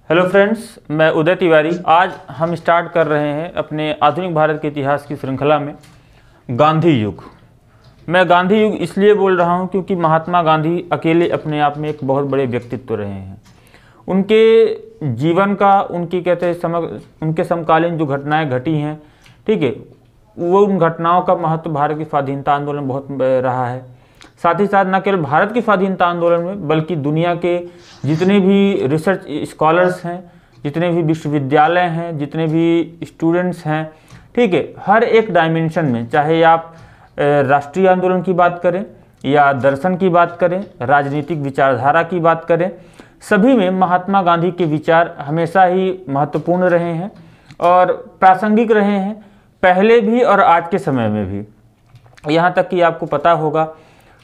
Hello friends, मैं उदय तिवारी। आज हम स्टार्ट कर रहे हैं अपने आधुनिक भारत के इतिहास की श्रृंखला में गांधी युग। मैं गांधी युग इसलिए बोल रहा हूं क्योंकि महात्मा गांधी अकेले अपने आप में एक बहुत बड़े व्यक्तित्व रहे हैं। उनके जीवन का, उनकी कहते हैं उनके समकालीन जो घटनाएं घटी हैं, ठीक है, वो उन घटनाओं का महत्व भारत की स्वाधीनता आंदोलन में बहुत रहा है। साथ ही साथ न केवल भारत की स्वाधीनता आंदोलन में बल्कि दुनिया के जितने भी रिसर्च स्कॉलर्स हैं, जितने भी विश्वविद्यालय हैं, जितने भी स्टूडेंट्स हैं, ठीक है, हर एक डायमेंशन में, चाहे आप राष्ट्रीय आंदोलन की बात करें या दर्शन की बात करें, राजनीतिक विचारधारा की बात करें, सभी में महात्मा गांधी के विचार हमेशा ही महत्वपूर्ण रहे हैं और प्रासंगिक रहे हैं, पहले भी और आज के समय में भी। यहाँ तक कि आपको पता होगा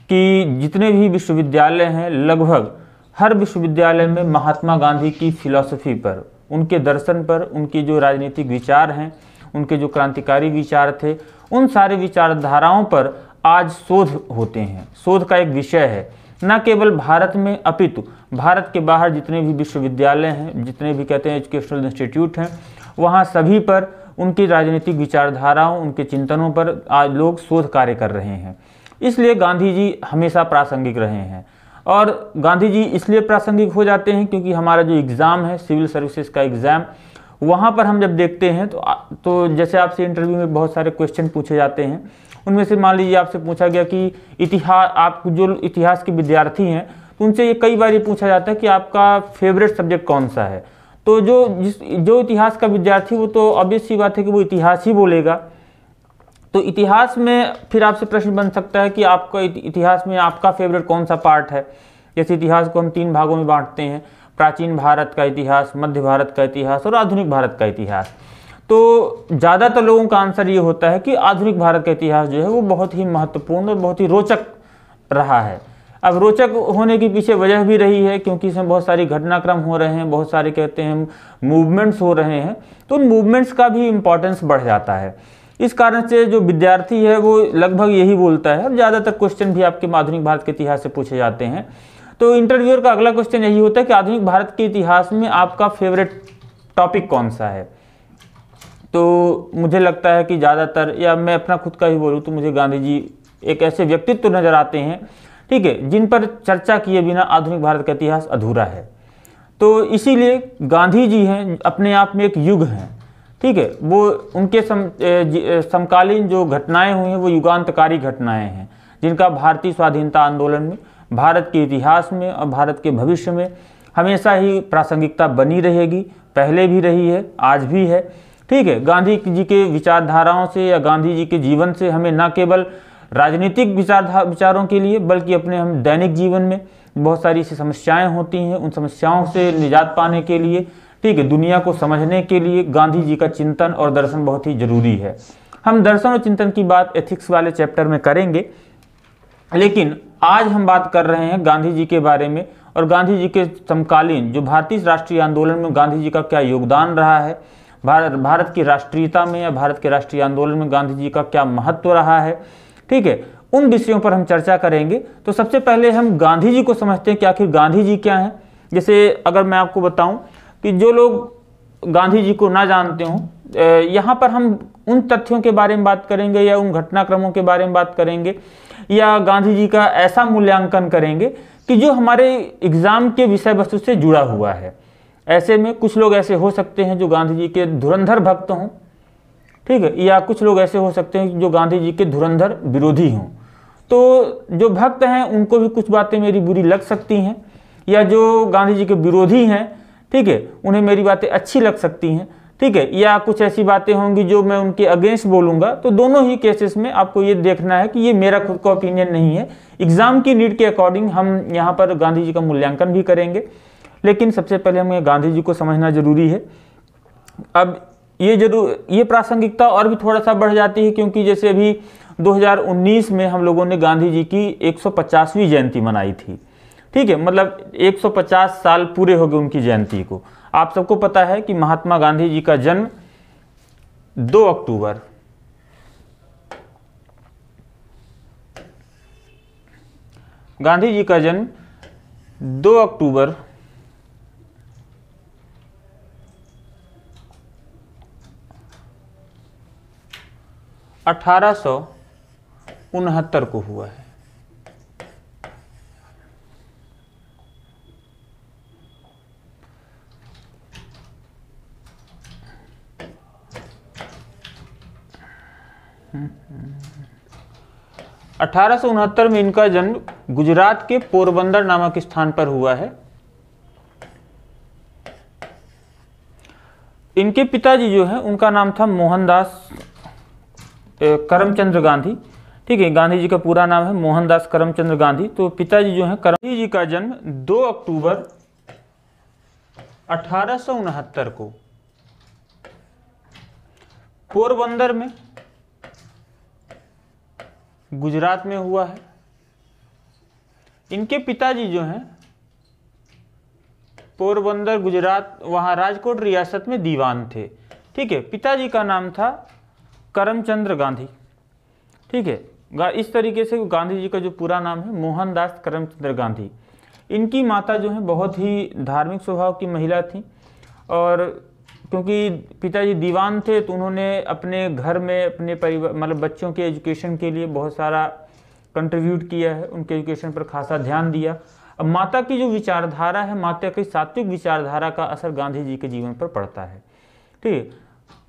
कि जितने भी विश्वविद्यालय हैं, लगभग हर विश्वविद्यालय में महात्मा गांधी की फिलॉसफी पर, उनके दर्शन पर, उनके जो राजनीतिक विचार हैं, उनके जो क्रांतिकारी विचार थे, उन सारे विचारधाराओं पर आज शोध होते हैं। शोध का एक विषय है, न केवल भारत में अपितु भारत के बाहर जितने भी विश्वविद्यालय हैं, जितने भी कहते हैं एजुकेशनल इंस्टीट्यूट हैं, वहाँ सभी पर उनकी राजनीतिक विचारधाराओं, उनके चिंतनों पर आज लोग शोध कार्य कर रहे हैं। इसलिए गांधी जी हमेशा प्रासंगिक रहे हैं। और गांधी जी इसलिए प्रासंगिक हो जाते हैं क्योंकि हमारा जो एग्ज़ाम है, सिविल सर्विसेज का एग्ज़ाम, वहाँ पर हम जब देखते हैं तो जैसे आपसे इंटरव्यू में बहुत सारे क्वेश्चन पूछे जाते हैं, उनमें से मान लीजिए आपसे पूछा गया कि इतिहास, आप जो इतिहास के विद्यार्थी हैं तो उनसे ये कई बार ये पूछा जाता है कि आपका फेवरेट सब्जेक्ट कौन सा है। तो जो इतिहास का विद्यार्थी, वो तो ऑब्वियस सी बात है कि वो इतिहास ही बोलेगा। तो इतिहास में फिर आपसे प्रश्न बन सकता है कि आपका इतिहास में आपका फेवरेट कौन सा पार्ट है। जैसे इतिहास को हम 3 भागों में बांटते हैं: प्राचीन भारत का इतिहास, मध्य भारत का इतिहास और आधुनिक भारत का इतिहास। तो ज़्यादातर लोगों का आंसर ये होता है कि आधुनिक भारत का इतिहास जो है वो बहुत ही महत्वपूर्ण और बहुत ही रोचक रहा है। अब रोचक होने के पीछे वजह भी रही है क्योंकि इसमें बहुत सारी घटनाक्रम हो रहे हैं, बहुत सारे कहते हैं मूवमेंट्स हो रहे हैं, तो उन मूवमेंट्स का भी इम्पोर्टेंस बढ़ जाता है। इस कारण से जो विद्यार्थी है वो लगभग यही बोलता है। और ज़्यादातर क्वेश्चन भी आपके आधुनिक भारत के इतिहास से पूछे जाते हैं। तो इंटरव्यूअर का अगला क्वेश्चन यही होता है कि आधुनिक भारत के इतिहास में आपका फेवरेट टॉपिक कौन सा है। तो मुझे लगता है कि ज़्यादातर, या मैं अपना खुद का ही बोलूँ तो मुझे गांधी जी एक ऐसे व्यक्तित्व नज़र आते हैं, ठीक है, जिन पर चर्चा किए बिना आधुनिक भारत का इतिहास अधूरा है। तो इसीलिए गांधी जी हैं अपने आप में एक युग हैं, ठीक है। वो उनके समकालीन जो घटनाएं हुई हैं वो युगांतकारी घटनाएं हैं, जिनका भारतीय स्वाधीनता आंदोलन में, भारत के इतिहास में और भारत के भविष्य में हमेशा ही प्रासंगिकता बनी रहेगी। पहले भी रही है, आज भी है, ठीक है। गांधी जी के विचारधाराओं से या गांधी जी के जीवन से हमें न केवल राजनीतिक विचारों के लिए बल्कि अपने हम दैनिक जीवन में बहुत सारी ऐसी समस्याएँ होती हैं, उन समस्याओं से निजात पाने के लिए, ठीक है, दुनिया को समझने के लिए गांधी जी का चिंतन और दर्शन बहुत ही जरूरी है। हम दर्शन और चिंतन की बात एथिक्स वाले चैप्टर में करेंगे, लेकिन आज हम बात कर रहे हैं गांधी जी के बारे में और गांधी जी के समकालीन जो भारतीय राष्ट्रीय आंदोलन में गांधी जी का क्या योगदान रहा है, भारत की राष्ट्रीयता में या भारत के राष्ट्रीय आंदोलन में गांधी जी का क्या महत्व रहा है, ठीक है, उन विषयों पर हम चर्चा करेंगे। तो सबसे पहले हम गांधी जी को समझते हैं कि आखिर गांधी जी क्या हैं। जैसे अगर मैं आपको बताऊं कि जो लोग गांधी जी को ना जानते हों, यहाँ पर हम उन तथ्यों के बारे में बात करेंगे या उन घटनाक्रमों के बारे में बात करेंगे या गांधी जी का ऐसा मूल्यांकन करेंगे कि जो हमारे एग्ज़ाम के विषय वस्तु से जुड़ा हुआ है। ऐसे में कुछ लोग ऐसे हो सकते हैं जो गांधी जी के धुरंधर भक्त हों, ठीक है, या कुछ लोग ऐसे हो सकते हैं जो गांधी जी के धुरंधर विरोधी हों। तो जो भक्त हैं उनको भी कुछ बातें मेरी बुरी लग सकती हैं, या जो गांधी जी के विरोधी हैं, ठीक है, उन्हें मेरी बातें अच्छी लग सकती हैं, ठीक है, या कुछ ऐसी बातें होंगी जो मैं उनके अगेंस्ट बोलूँगा। तो दोनों ही केसेस में आपको ये देखना है कि ये मेरा खुद का ओपिनियन नहीं है, एग्ज़ाम की नीड के अकॉर्डिंग हम यहाँ पर गांधी जी का मूल्यांकन भी करेंगे। लेकिन सबसे पहले हमें गांधी जी को समझना जरूरी है। अब ये प्रासंगिकता और भी थोड़ा सा बढ़ जाती है क्योंकि जैसे अभी 2019 में हम लोगों ने गांधी जी की 150वीं जयंती मनाई थी, ठीक है, मतलब 150 साल पूरे हो गए उनकी जयंती को। आप सबको पता है कि महात्मा गांधी जी का जन्म 2 अक्टूबर गांधी जी का जन्म 2 अक्टूबर 1869 को हुआ है। अठारह सौ उनहत्तर में इनका जन्म गुजरात के पोरबंदर नामक स्थान पर हुआ है। इनके पिताजी जो है उनका नाम था मोहनदास करमचंद्र गांधी। ठीक है, गांधी जी का पूरा नाम है मोहनदास करमचंद्र गांधी। तो पिताजी जो है गांधी जी का जन्म 2 अक्टूबर 1869 को पोरबंदर में गुजरात में हुआ है। इनके पिताजी जो हैं पोरबंदर गुजरात, वहाँ राजकोट रियासत में दीवान थे। ठीक है, पिताजी का नाम था करमचंद्र गांधी। ठीक है, इस तरीके से गांधी जी का जो पूरा नाम है मोहनदास करमचंद्र गांधी। इनकी माता जो है बहुत ही धार्मिक स्वभाव की महिला थी, और क्योंकि पिताजी दीवान थे तो उन्होंने अपने घर में अपने परिवार मतलब बच्चों के एजुकेशन के लिए बहुत सारा कंट्रीब्यूट किया है, उनके एजुकेशन पर खासा ध्यान दिया। अब माता की जो विचारधारा है, माता की सात्विक विचारधारा का असर गांधी जी के जीवन पर पड़ता है। ठीक है,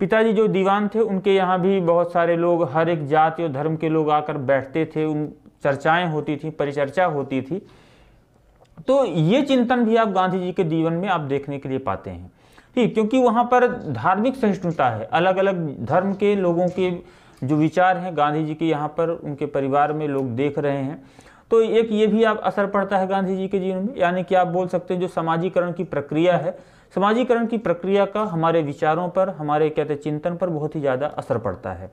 पिताजी जो दीवान थे उनके यहाँ भी बहुत सारे लोग, हर एक जाति और धर्म के लोग आकर बैठते थे, उन चर्चाएं होती थी, परिचर्चा होती थी। तो ये चिंतन भी आप गांधी जी के जीवन में आप देखने के लिए पाते हैं। ठीक, क्योंकि वहाँ पर धार्मिक सहिष्णुता है, अलग अलग धर्म के लोगों के जो विचार हैं गांधी जी के यहाँ पर उनके परिवार में लोग देख रहे हैं। तो एक ये भी आप असर पड़ता है गांधी जी के जीवन में, यानी कि आप बोल सकते हैं जो समाजीकरण की प्रक्रिया है, समाजीकरण की प्रक्रिया का हमारे विचारों पर, हमारे कहते चिंतन पर बहुत ही ज़्यादा असर पड़ता है।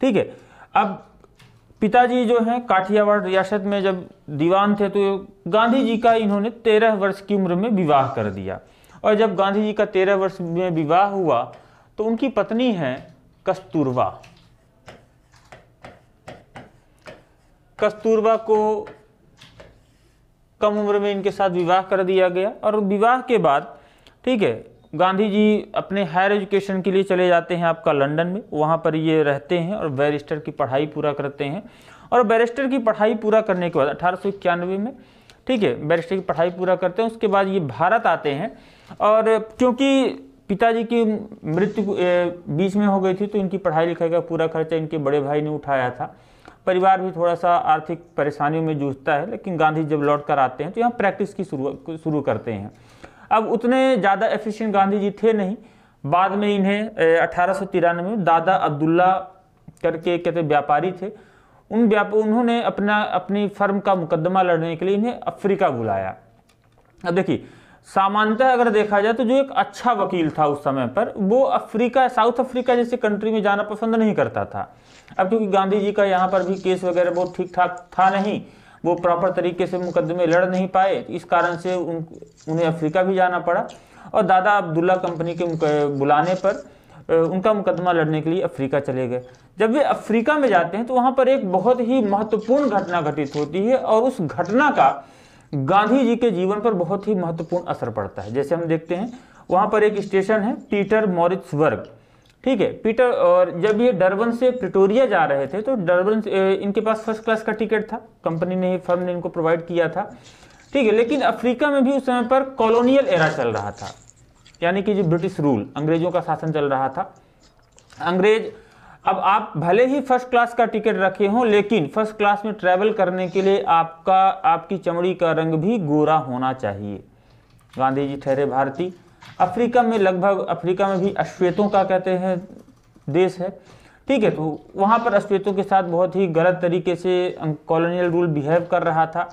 ठीक है, अब पिताजी जो हैं काठियावाड़ रियासत में जब दीवान थे तो गांधी जी का इन्होंने 13 वर्ष की उम्र में विवाह कर दिया, और जब गांधी जी का 13 वर्ष में विवाह हुआ तो उनकी पत्नी है कस्तूरबा। कस्तूरबा को कम उम्र में इनके साथ विवाह कर दिया गया, और विवाह के बाद ठीक है गांधी जी अपने हायर एजुकेशन के लिए चले जाते हैं आपका लंदन में, वहाँ पर ये रहते हैं और बैरिस्टर की पढ़ाई पूरा करते हैं। और बैरिस्टर की पढ़ाई पूरा करने के बाद 1891 में ठीक है बैरिस्टर की पढ़ाई पूरा करते हैं। उसके बाद ये भारत आते हैं, और क्योंकि पिताजी की मृत्यु बीच में हो गई थी तो इनकी पढ़ाई लिखाई का पूरा खर्चा इनके बड़े भाई ने उठाया था। परिवार भी थोड़ा सा आर्थिक परेशानियों में जूझता है, लेकिन गांधी जब लौट कर आते हैं तो यहाँ प्रैक्टिस की शुरू करते हैं। अब उतने ज़्यादा एफिशिएंट गांधी जी थे नहीं। बाद में इन्हें 1893 में दादा अब्दुल्ला करके कहते व्यापारी थे, उन्होंने अपनी फर्म का मुकदमा लड़ने के लिए इन्हें अफ्रीका बुलाया। अब देखिए सामान्यतः अगर देखा जाए तो जो एक अच्छा वकील था उस समय पर, वो अफ्रीका, साउथ अफ्रीका जैसे कंट्री में जाना पसंद नहीं करता था। अब क्योंकि गांधी जी का यहाँ पर भी केस वगैरह बहुत ठीक ठाक था नहीं, वो प्रॉपर तरीके से मुकदमे लड़ नहीं पाए, इस कारण से उन्हें अफ्रीका भी जाना पड़ा। और दादा अब्दुल्ला कंपनी के बुलाने पर उनका मुकदमा लड़ने के लिए अफ्रीका चले गए। जब वे अफ्रीका में जाते हैं तो वहाँ पर एक बहुत ही महत्वपूर्ण घटना घटित होती है, और उस घटना का गांधी जी के जीवन पर बहुत ही महत्वपूर्ण असर पड़ता है। जैसे हम देखते हैं वहाँ पर एक स्टेशन है पीटरमॉरिट्सबर्ग। ठीक है, पीटर, और जब ये डरबन से प्रिटोरिया जा रहे थे तो डरबन इनके पास फर्स्ट क्लास का टिकट था, कंपनी ने, फर्म ने इनको प्रोवाइड किया था। ठीक है, लेकिन अफ्रीका में भी उस समय पर कॉलोनियल एरा चल रहा था, यानी कि जो ब्रिटिश रूल, अंग्रेजों का शासन चल रहा था। अंग्रेज, अब आप भले ही फर्स्ट क्लास का टिकट रखे हों, लेकिन फर्स्ट क्लास में ट्रैवल करने के लिए आपकी चमड़ी का रंग भी गोरा होना चाहिए। गांधी जी ठहरे भारतीय, अफ्रीका में भी अश्वेतों का कहते हैं देश है। ठीक है, तो वहाँ पर अश्वेतों के साथ बहुत ही गलत तरीके से कॉलोनियल रूल बिहेव कर रहा था।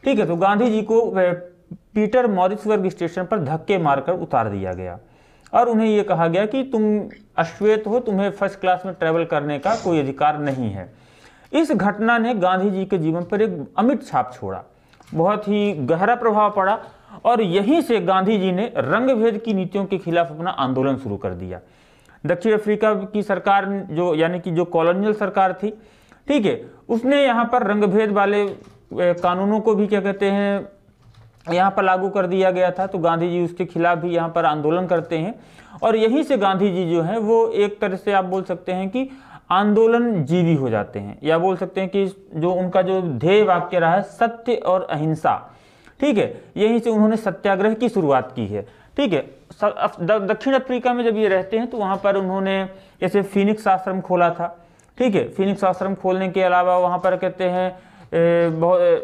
ठीक है, तो गांधी जी को पीटरमॉरिट्सबर्ग स्टेशन पर धक्के मारकर उतार दिया गया, और उन्हें यह कहा गया कि तुम अश्वेत हो, तुम्हें फर्स्ट क्लास में ट्रैवल करने का कोई अधिकार नहीं है। इस घटना ने गांधी जी के जीवन पर एक अमिट छाप छोड़ा, बहुत ही गहरा प्रभाव पड़ा, और यहीं से गांधी जी ने रंग भेद की नीतियों के खिलाफ अपना आंदोलन शुरू कर दिया। दक्षिण अफ्रीका की सरकार जो, यानी कि जो कॉलोनियल सरकार थी, ठीक है, उसने यहाँ पर रंग भेद वाले कानूनों को भी क्या कहते हैं यहाँ पर लागू कर दिया गया था। तो गांधी जी उसके खिलाफ भी यहाँ पर आंदोलन करते हैं, और यहीं से गांधी जी जो है वो एक तरह से आप बोल सकते हैं कि आंदोलन जीवी हो जाते हैं, या बोल सकते हैं कि जो उनका जो ध्येय वाक्य रहा है सत्य और अहिंसा, ठीक है, यहीं से उन्होंने सत्याग्रह की शुरुआत की है। ठीक है, दक्षिण अफ्रीका में जब ये रहते हैं तो वहाँ पर उन्होंने जैसे फिनिक्स आश्रम खोला था। ठीक है, फिनिक्स आश्रम खोलने के अलावा वहाँ पर कहते हैं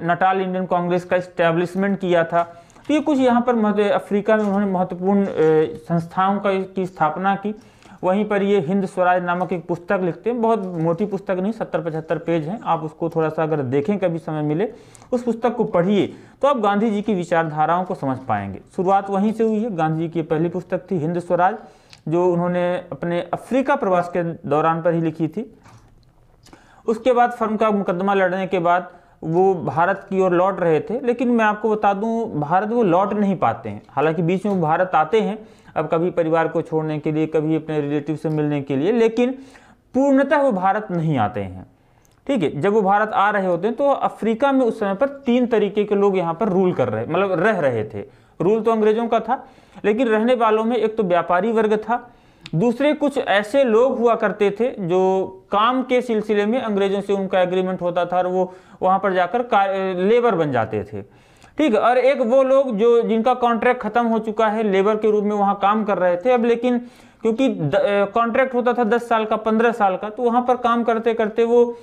नटाल इंडियन कांग्रेस का इस्टेब्लिशमेंट किया था। तो ये कुछ यहाँ पर अफ्रीका में उन्होंने महत्वपूर्ण संस्थाओं की स्थापना की। वहीं पर ये हिंद स्वराज नामक एक पुस्तक लिखते हैं, बहुत मोटी पुस्तक नहीं, 70-75 पेज हैं। आप उसको थोड़ा सा अगर देखें, कभी समय मिले उस पुस्तक को पढ़िए तो आप गांधी जी की विचारधाराओं को समझ पाएंगे। शुरुआत वहीं से हुई है। गांधी जी की पहली पुस्तक थी हिंद स्वराज, जो उन्होंने अपने अफ्रीका प्रवास के दौरान पर ही लिखी थी। उसके बाद फर्म का मुकदमा लड़ने के बाद वो भारत की ओर लौट रहे थे, लेकिन मैं आपको बता दूं भारत वो लौट नहीं पाते हैं। हालांकि बीच में वो भारत आते हैं, अब कभी परिवार को छोड़ने के लिए, कभी अपने रिलेटिव से मिलने के लिए, लेकिन पूर्णतः वो भारत नहीं आते हैं। ठीक है, जब वो भारत आ रहे होते हैं तो अफ्रीका में उस समय पर 3 तरीके के लोग यहाँ पर रूल कर रहे, मतलब रह रहे थे। रूल तो अंग्रेजों का था, लेकिन रहने वालों में एक तो व्यापारी वर्ग था, दूसरे कुछ ऐसे लोग हुआ करते थे जो काम के सिलसिले में अंग्रेजों से उनका एग्रीमेंट होता था और वो वहाँ पर जाकर लेबर बन जाते थे। ठीक है, और एक वो लोग जो जिनका कॉन्ट्रैक्ट खत्म हो चुका है, लेबर के रूप में वहाँ काम कर रहे थे अब, लेकिन क्योंकि कॉन्ट्रैक्ट होता था 10 साल का, 15 साल का, तो वहाँ पर काम करते करते वो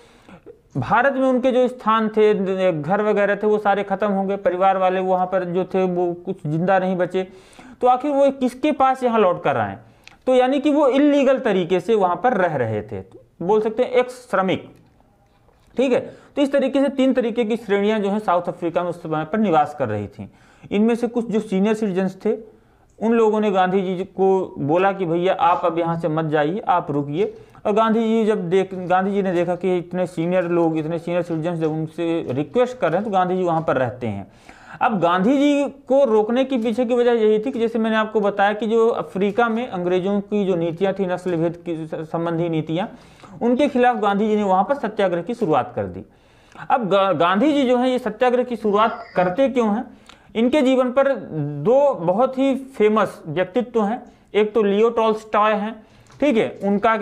भारत में उनके जो स्थान थे, घर वगैरह थे, वो सारे खत्म हो गए। परिवार वाले वहाँ पर जो थे वो कुछ जिंदा नहीं बचे, तो आखिर वो किसके पास यहाँ लौट कर आए? तो यानी कि वो इलीगल तरीके से वहाँ पर रह रहे थे, तो बोल सकते हैं एक श्रमिक। ठीक है, तो इस तरीके से 3 तरीके की श्रेणियां जो है साउथ अफ्रीका में उस समय पर निवास कर रही थी। इनमें से कुछ जो सीनियर सिटीजन्स थे, उन लोगों ने गांधी जी को बोला कि भैया आप अब यहाँ से मत जाइए, आप रुकिए। और गांधी जी ने देखा कि इतने सीनियर लोग, इतने सीनियर सिटीजन्स जब उनसे रिक्वेस्ट कर रहे हैं तो गांधी जी वहाँ पर रहते हैं। अब गांधी जी को रोकने की पीछे की वजह यही थी कि जैसे मैंने आपको बताया कि जो अफ्रीका में अंग्रेजों की जो नीतियाँ थी, नस्ल भेद की संबंधी नीतियाँ, उनके खिलाफ गांधी जी ने वहाँ पर सत्याग्रह की शुरुआत कर दी। अब गांधी जी जो है ये सत्याग्रह की शुरुआत करते क्यों हैं? इनके जीवन पर 2 बहुत ही फेमस व्यक्तित्व हैं। एक तो लियो टॉल्स्टॉय हैं। ठीक है, उनका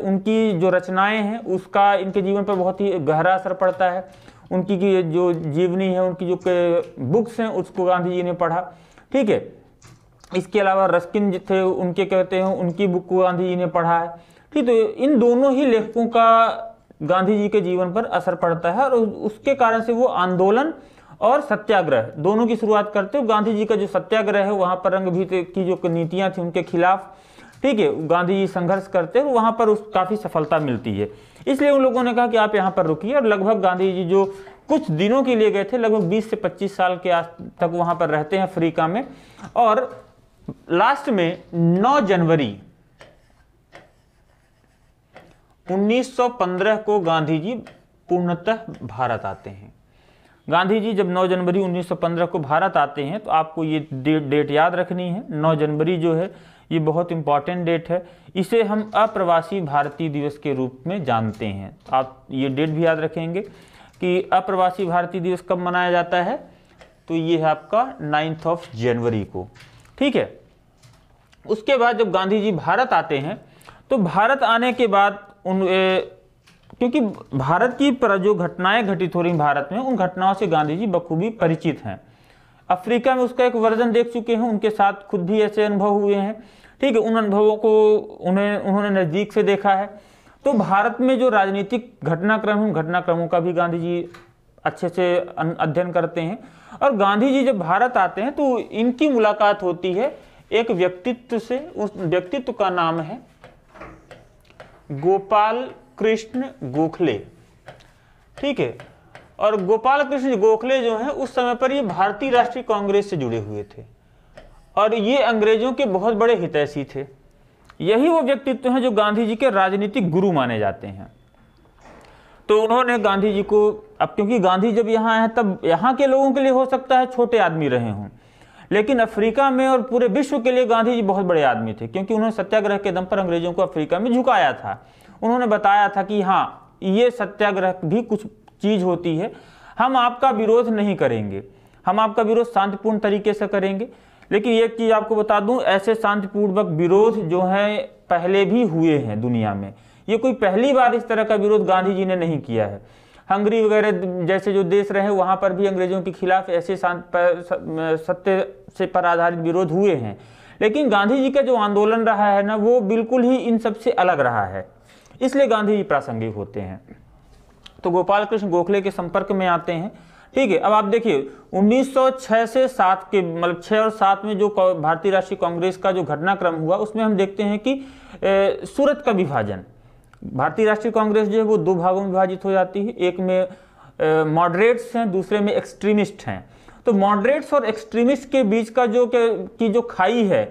उनकी जो रचनाएं हैं उसका इनके जीवन पर बहुत ही गहरा असर पड़ता है। उनकी की जो जीवनी है, उनकी जो बुक्स हैं, उसको गांधी जी ने पढ़ा। ठीक है, इसके अलावा रस्किन थे, उनके कहते हैं उनकी बुक को गांधी जी ने पढ़ा है। ठीक, तो इन दोनों ही लेखकों का गांधी जी के जीवन पर असर पड़ता है और उसके कारण से वो आंदोलन और सत्याग्रह दोनों की शुरुआत करते हो। गांधी जी का जो सत्याग्रह है वहाँ पर रंगभीत की जो नीतियाँ थी उनके खिलाफ, ठीक है, गांधी जी संघर्ष करते हैं, वहाँ पर काफ़ी सफलता मिलती है। इसलिए उन लोगों ने कहा कि आप यहाँ पर रुकिए, और लगभग गांधी जी जो कुछ दिनों के लिए गए थे, लगभग 20 से 25 साल के तक वहाँ पर रहते हैं अफ्रीका में। और लास्ट में 9 जनवरी 1915 को गांधी जी पूर्णतः भारत आते हैं। गांधी जी जब 9 जनवरी 1915 को भारत आते हैं तो आपको ये डेट याद रखनी है। 9 जनवरी जो है ये बहुत इंपॉर्टेंट डेट है। इसे हम अप्रवासी भारतीय दिवस के रूप में जानते हैं। आप ये डेट भी याद रखेंगे कि अप्रवासी भारतीय दिवस कब मनाया जाता है, तो ये है आपका 9 जनवरी को। ठीक है, उसके बाद जब गांधी जी भारत आते हैं तो भारत आने के बाद क्योंकि भारत की जो घटनाएं घटित हो रही भारत में, उन घटनाओं से गांधी जी बखूबी परिचित हैं। अफ्रीका में उसका एक वर्जन देख चुके हैं, उनके साथ खुद भी ऐसे अनुभव हुए हैं। ठीक है, उन अनुभवों को उन्होंने नज़दीक से देखा है। तो भारत में जो राजनीतिक घटनाक्रम, उन घटनाक्रमों का भी गांधी जी अच्छे से अध्ययन करते हैं। और गांधी जी जब भारत आते हैं तो इनकी मुलाकात होती है एक व्यक्तित्व से। उस व्यक्तित्व का नाम है गोपाल कृष्ण गोखले। ठीक है, और गोपाल कृष्ण गोखले जो हैं उस समय पर ये भारतीय राष्ट्रीय कांग्रेस से जुड़े हुए थे और ये अंग्रेजों के बहुत बड़े हितैषी थे। यही वो व्यक्तित्व हैं जो गांधी जी के राजनीतिक गुरु माने जाते हैं। तो उन्होंने गांधी जी को, अब क्योंकि गांधी जब यहाँ आए तब यहाँ के लोगों के लिए हो सकता है छोटे आदमी रहे हों, लेकिन अफ्रीका में और पूरे विश्व के लिए गांधी जी बहुत बड़े आदमी थे, क्योंकि उन्होंने सत्याग्रह के दम पर अंग्रेजों को अफ्रीका में झुकाया था। उन्होंने बताया था कि हाँ, ये सत्याग्रह भी कुछ चीज़ होती है, हम आपका विरोध नहीं करेंगे, हम आपका विरोध शांतिपूर्ण तरीके से करेंगे। लेकिन एक चीज़ आपको बता दूं, ऐसे शांतिपूर्वक विरोध जो है पहले भी हुए हैं दुनिया में। ये कोई पहली बार इस तरह का विरोध गांधी जी ने नहीं किया है। हंगरी वगैरह जैसे जो देश रहे वहाँ पर भी अंग्रेजों के खिलाफ ऐसे सत्य से पर आधारित विरोध हुए हैं, लेकिन गांधी जी का जो आंदोलन रहा है ना, वो बिल्कुल ही इन सबसे अलग रहा है, इसलिए गांधी जी प्रासंगिक होते हैं। तो गोपाल कृष्ण गोखले के संपर्क में आते हैं। ठीक है, अब आप देखिए 1906 से 7 के मतलब 6 और 7 में जो भारतीय राष्ट्रीय कांग्रेस का जो घटनाक्रम हुआ, उसमें हम देखते हैं कि सूरत का विभाजन, भारतीय राष्ट्रीय कांग्रेस जो है वो 2 भागों में विभाजित हो जाती है। एक में मॉडरेट्स हैं, दूसरे में एक्सट्रीमिस्ट हैं। तो मॉडरेट्स और एक्सट्रीमिस्ट के बीच का जो खाई है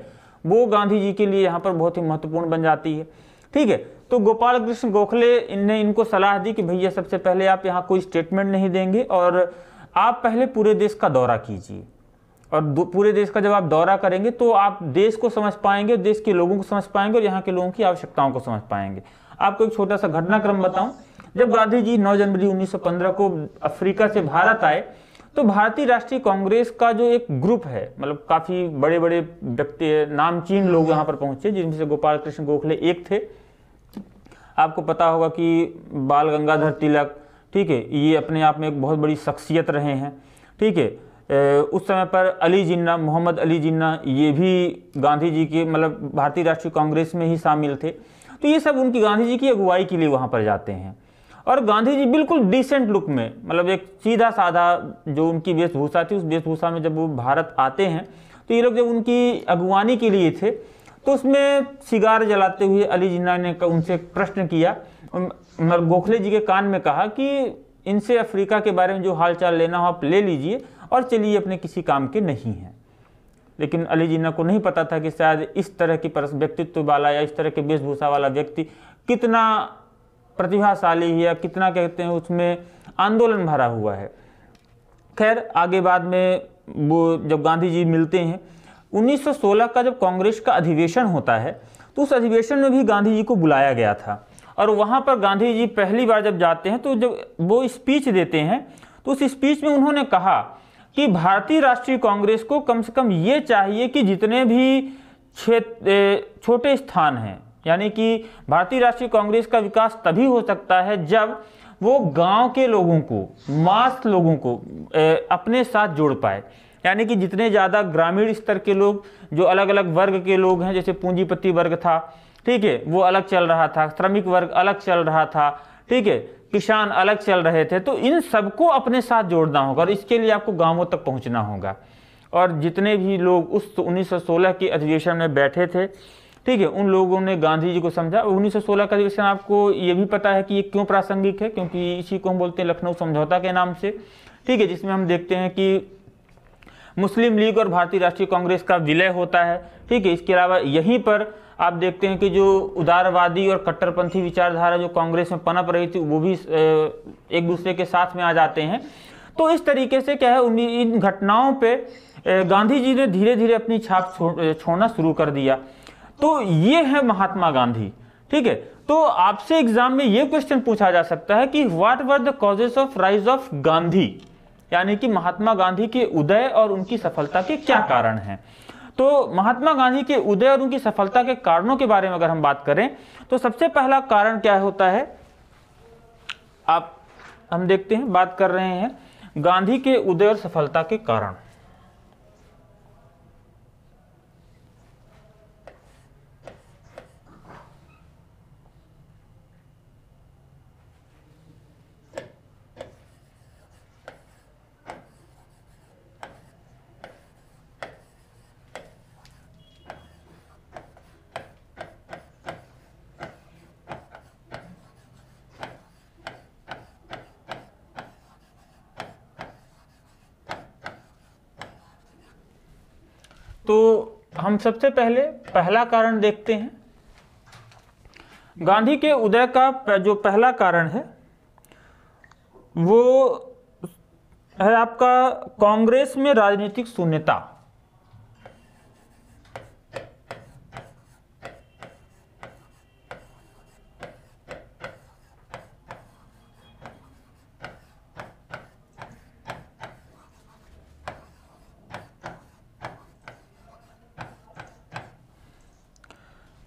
वो गांधी जी के लिए यहाँ पर बहुत ही महत्वपूर्ण बन जाती है। ठीक है, तो गोपाल कृष्ण गोखले ने इनको सलाह दी कि भैया सबसे पहले आप यहाँ कोई स्टेटमेंट नहीं देंगे और आप पहले पूरे देश का दौरा कीजिए, और पूरे देश का जब आप दौरा करेंगे तो आप देश को समझ पाएंगे, देश के लोगों को समझ पाएंगे और यहाँ के लोगों की आवश्यकताओं को समझ पाएंगे। आपको एक छोटा सा घटनाक्रम बताऊं, जब गांधी जी 9 जनवरी 1915 को अफ्रीका से भारत आए, तो भारतीय राष्ट्रीय कांग्रेस का जो एक ग्रुप है, मतलब काफी बड़े बड़े व्यक्ति नामचीन लोग यहाँ पर पहुंचे, जिनमें से गोपाल कृष्ण गोखले एक थे। आपको पता होगा कि बाल गंगाधर तिलक, ठीक है, ये अपने आप में एक बहुत बड़ी शख्सियत रहे हैं। ठीक है, उस समय पर अली जिन्ना, मोहम्मद अली जिन्ना, ये भी गांधी जी के मतलब भारतीय राष्ट्रीय कांग्रेस में ही शामिल थे। तो ये सब उनकी गांधी जी की अगुवाई के लिए वहाँ पर जाते हैं, और गांधी जी बिल्कुल डिसेंट लुक में, मतलब एक सीधा साधा जो उनकी वेशभूषा थी, उस वेशभूषा में जब वो भारत आते हैं, तो ये लोग जब उनकी अगुवानी के लिए थे, तो उसमें सिगार जलाते हुए अली जिन्ना ने उनसे प्रश्न किया, गोखले जी के कान में कहा कि इनसे अफ्रीका के बारे में जो हालचाल लेना हो आप ले लीजिए और चलिए, अपने किसी काम के नहीं हैं। लेकिन अली जिन्ना को नहीं पता था कि शायद इस तरह की व्यक्तित्व वाला या इस तरह के वेशभूषा वाला व्यक्ति कितना प्रतिभाशाली है या कितना कहते हैं उसमें आंदोलन भरा हुआ है। खैर, आगे बाद में वो जब गांधी जी मिलते हैं, 1916 का जब कांग्रेस का अधिवेशन होता है, तो उस अधिवेशन में भी गांधी जी को बुलाया गया था, और वहाँ पर गांधी जी पहली बार जब जाते हैं तो जब वो स्पीच देते हैं, तो उस स्पीच में उन्होंने कहा कि भारतीय राष्ट्रीय कांग्रेस को कम से कम ये चाहिए कि जितने भी छोटे स्थान हैं, यानी कि भारतीय राष्ट्रीय कांग्रेस का विकास तभी हो सकता है जब वो गांव के लोगों को, मास लोगों को अपने साथ जोड़ पाए, यानी कि जितने ज़्यादा ग्रामीण स्तर के लोग, जो अलग अलग वर्ग के लोग हैं, जैसे पूंजीपति वर्ग था, ठीक है, वो अलग चल रहा था, श्रमिक वर्ग अलग चल रहा था, ठीक है, किसान अलग चल रहे थे, तो इन सबको अपने साथ जोड़ना होगा और इसके लिए आपको गांवों तक पहुंचना होगा। और जितने भी लोग उस 1916 के अधिवेशन में बैठे थे, ठीक है, उन लोगों ने गांधी जी को समझा। 1916 का अधिवेशन आपको ये भी पता है कि ये क्यों प्रासंगिक है, क्योंकि इसी को हम बोलते हैं लखनऊ समझौता के नाम से, ठीक है, जिसमें हम देखते हैं कि मुस्लिम लीग और भारतीय राष्ट्रीय कांग्रेस का विलय होता है। ठीक है, इसके अलावा यहीं पर आप देखते हैं कि जो उदारवादी और कट्टरपंथी विचारधारा जो कांग्रेस में पनप रही थी, वो भी एक दूसरे के साथ में आ जाते हैं। तो इस तरीके से क्या है, इन घटनाओं पे गांधी जी ने धीरे धीरे अपनी छाप छोड़ना शुरू कर दिया। तो ये है महात्मा गांधी। ठीक है, तो आपसे एग्जाम में ये क्वेश्चन पूछा जा सकता है कि what were the causes of rise of Gandhi, यानी कि महात्मा गांधी के उदय और उनकी सफलता के क्या कारण हैं। तो महात्मा गांधी के उदय और उनकी सफलता के कारणों के बारे में अगर हम बात करें, तो सबसे पहला कारण क्या होता है, हम देखते हैं, बात कर रहे हैं गांधी के उदय और सफलता के कारण। तो हम सबसे पहले पहला कारण देखते हैं। गांधी के उदय का जो पहला कारण है वो है आपका कांग्रेस में राजनीतिक शून्यता।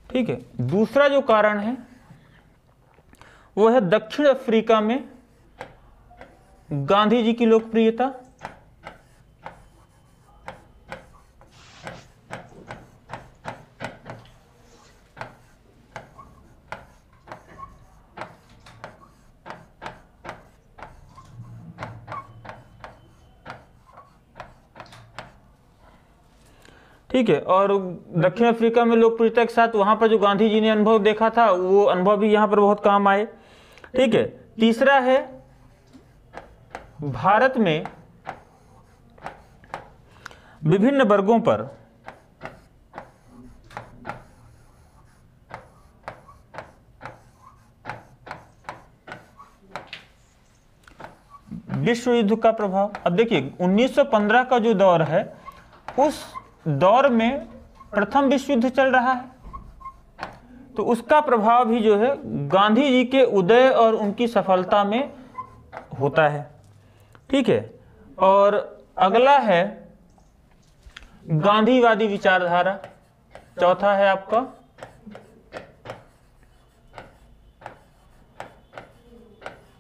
ठीक है, दूसरा जो कारण है वो है दक्षिण अफ्रीका में गांधी जी की लोकप्रियता। ठीक है, और दक्षिण अफ्रीका में लोकप्रियता के साथ वहां पर जो गांधी जी ने अनुभव देखा था वो अनुभव भी यहां पर बहुत काम आए। ठीक है, तीसरा है भारत में विभिन्न वर्गों पर विश्व युद्ध का प्रभाव। अब देखिए 1915 का जो दौर है, उस दौर में प्रथम विश्व युद्ध चल रहा है, तो उसका प्रभाव भी जो है गांधी जी के उदय और उनकी सफलता में होता है। ठीक है, और अगला है गांधीवादी विचारधारा। चौथा है आपका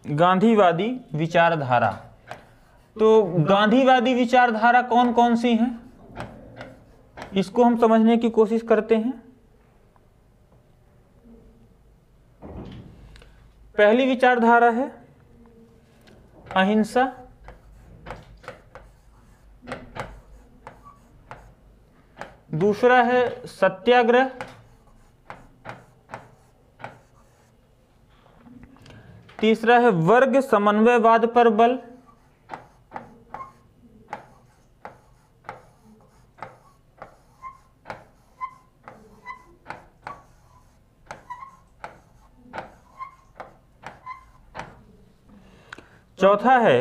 गांधीवादी विचारधारा। तो गांधीवादी विचारधारा कौन कौन सी हैं, इसको हम समझने की कोशिश करते हैं। पहली विचारधारा है अहिंसा। दूसरा है सत्याग्रह। तीसरा है वर्ग समन्वयवाद पर बल। चौथा है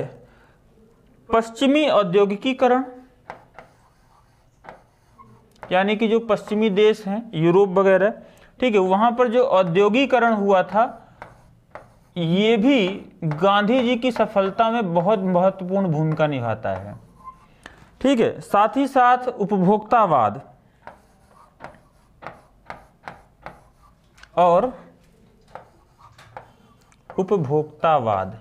पश्चिमी औद्योगिकीकरण, यानी कि जो पश्चिमी देश हैं यूरोप वगैरह, ठीक है, वहां पर जो औद्योगिकरण हुआ था ये भी गांधी जी की सफलता में बहुत महत्वपूर्ण भूमिका निभाता है। ठीक है, साथ ही साथ उपभोक्तावाद और उपभोक्तावाद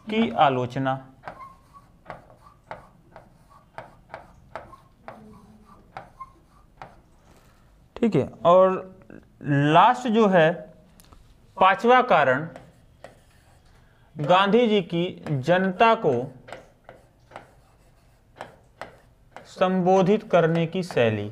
की आलोचना। ठीक है, और लास्ट जो है पांचवा कारण, गांधी जी की जनता को संबोधित करने की शैली।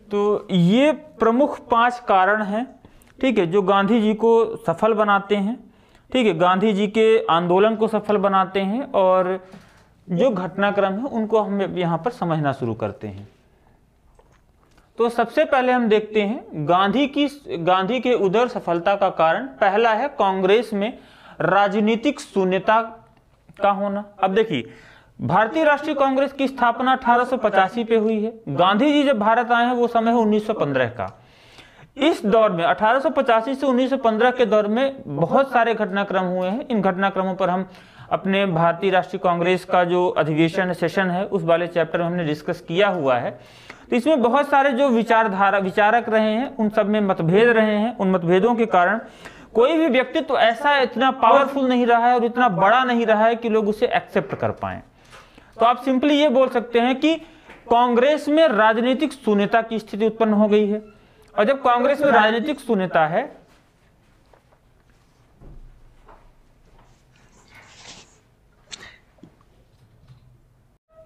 तो ये प्रमुख 5 कारण हैं, ठीक है, जो गांधी जी को सफल बनाते हैं। ठीक है, गांधी जी के आंदोलन को सफल बनाते हैं, और जो घटनाक्रम है उनको हम यहाँ पर समझना शुरू करते हैं। तो सबसे पहले हम देखते हैं गांधी के उदय सफलता का कारण। पहला है कांग्रेस में राजनीतिक शून्यता का होना। अब देखिए भारतीय राष्ट्रीय कांग्रेस की स्थापना 1885 पे हुई है। गांधी जी जब भारत आए हैं वो समय है 1915 का। इस दौर में 1885 से 1915 के दौर में बहुत सारे घटनाक्रम हुए हैं। इन घटनाक्रमों पर हम अपने भारतीय राष्ट्रीय कांग्रेस का जो अधिवेशन सेशन है उस वाले चैप्टर में हमने डिस्कस किया हुआ है। तो इसमें बहुत सारे जो विचारक रहे हैं उन सब में मतभेद रहे हैं। उन मतभेदों के कारण कोई भी व्यक्तित्व ऐसा इतना पावरफुल नहीं रहा है और इतना बड़ा नहीं रहा है कि लोग उसे एक्सेप्ट कर पाए। तो आप सिंपली ये बोल सकते हैं कि कांग्रेस में राजनीतिक शून्यता की स्थिति उत्पन्न हो गई है। और जब कांग्रेस में राजनीतिक शून्यता है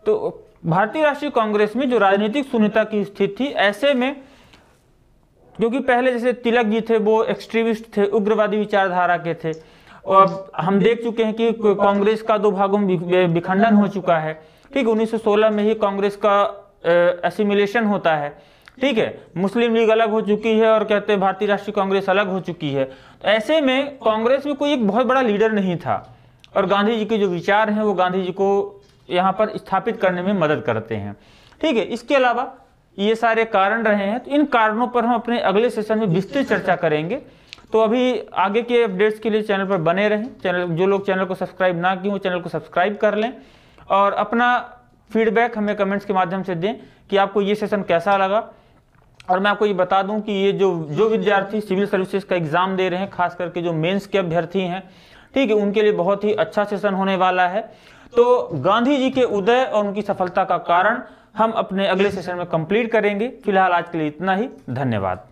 तो भारतीय राष्ट्रीय कांग्रेस में जो राजनीतिक शून्यता की स्थिति थी, ऐसे में क्योंकि पहले जैसे तिलक जी थे वो एक्सट्रीमिस्ट थे, उग्रवादी विचारधारा के थे, और हम देख चुके हैं कि कांग्रेस का 2 भागों में विखंडन हो चुका है। ठीक है, 1916 में ही कांग्रेस का एसिमिलेशन होता है। ठीक है, मुस्लिम लीग अलग हो चुकी है और कहते हैं भारतीय राष्ट्रीय कांग्रेस अलग हो चुकी है। तो ऐसे में कांग्रेस में कोई एक बहुत बड़ा लीडर नहीं था, और गांधी जी के जो विचार हैं वो गांधी जी को यहाँ पर स्थापित करने में मदद करते हैं। ठीक है, इसके अलावा ये सारे कारण रहे हैं। तो इन कारणों पर हम अपने अगले सेशन में विस्तृत चर्चा करेंगे। तो अभी आगे के अपडेट्स के लिए चैनल पर बने रहें। चैनल जो लोग चैनल को सब्सक्राइब ना किए हो चैनल को सब्सक्राइब कर लें और अपना फीडबैक हमें कमेंट्स के माध्यम से दें कि आपको ये सेशन कैसा लगा। और मैं आपको ये बता दूं कि ये जो विद्यार्थी सिविल सर्विसेज का एग्जाम दे रहे हैं, खास करके जो मेंस के अभ्यर्थी हैं, ठीक है, उनके लिए बहुत ही अच्छा सेशन होने वाला है। तो गांधी जी के उदय और उनकी सफलता का कारण हम अपने अगले सेशन में कंप्लीट करेंगे। फिलहाल आज के लिए इतना ही, धन्यवाद।